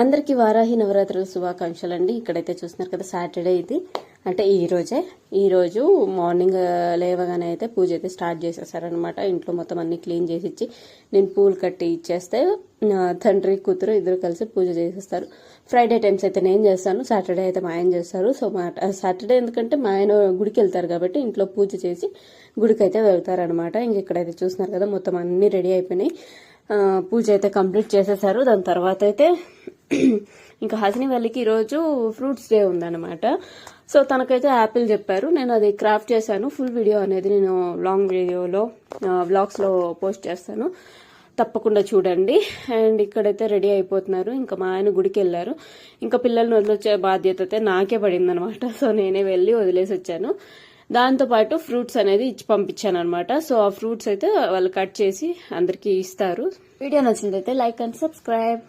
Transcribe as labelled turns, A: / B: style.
A: అందరికీ వారాహి నవరాత్రుల శుభాకాంక్షలు అండి. ఇక్కడైతే చూస్తున్నారు కదా, సాటర్డే ఇది, అంటే ఈరోజు మార్నింగ్ లేవగానే అయితే పూజ అయితే స్టార్ట్ చేసేసారనమాట. ఇంట్లో మొత్తం అన్ని క్లీన్ చేసి ఇచ్చి నేను పూలు కట్టి ఇచ్చేస్తే తండ్రి కూతురు ఇద్దరు కలిసి పూజ చేసేస్తారు. ఫ్రైడే టైమ్స్ అయితే నేను చేస్తాను, సాటర్డే అయితే మా ఆయన చేస్తారు. సో సాటర్డే ఎందుకంటే మా ఆయన గుడికి వెళ్తారు కాబట్టి ఇంట్లో పూజ చేసి గుడికి అయితే వెళ్తారనమాట. ఇంక ఇక్కడైతే చూస్తున్నారు కదా, మొత్తం అన్ని రెడీ అయిపోయినాయి. పూజ అయితే కంప్లీట్ చేసేసారు. దాని తర్వాత అయితే ఇంకా హసిని వాళ్ళకి ఈరోజు ఫ్రూట్స్ డే ఉందన్నమాట. సో తనకైతే యాపిల్ చెప్పారు. నేను అది క్రాఫ్ట్ చేశాను. ఫుల్ వీడియో అనేది నేను లాంగ్ వీడియోలో వ్లాగ్స్లో పోస్ట్ చేస్తాను, తప్పకుండా చూడండి. అండ్ ఇక్కడైతే రెడీ అయిపోతున్నారు. ఇంకా మా ఆయన గుడికి వెళ్ళారు. ఇంకా పిల్లల్ని వదిలొచ్చే బాధ్యత అయితే నాకే పడింది అనమాట. సో నేనే వెళ్ళి వదిలేసి వచ్చాను. దాంతోపాటు ఫ్రూట్స్ అనేది ఇచ్చి పంపించాను అనమాట. సో ఆ ఫ్రూట్స్ అయితే వాళ్ళు కట్ చేసి అందరికీ ఇస్తారు. వీడియో నచ్చినట్లయితే లైక్ అండ్ సబ్స్క్రైబ్.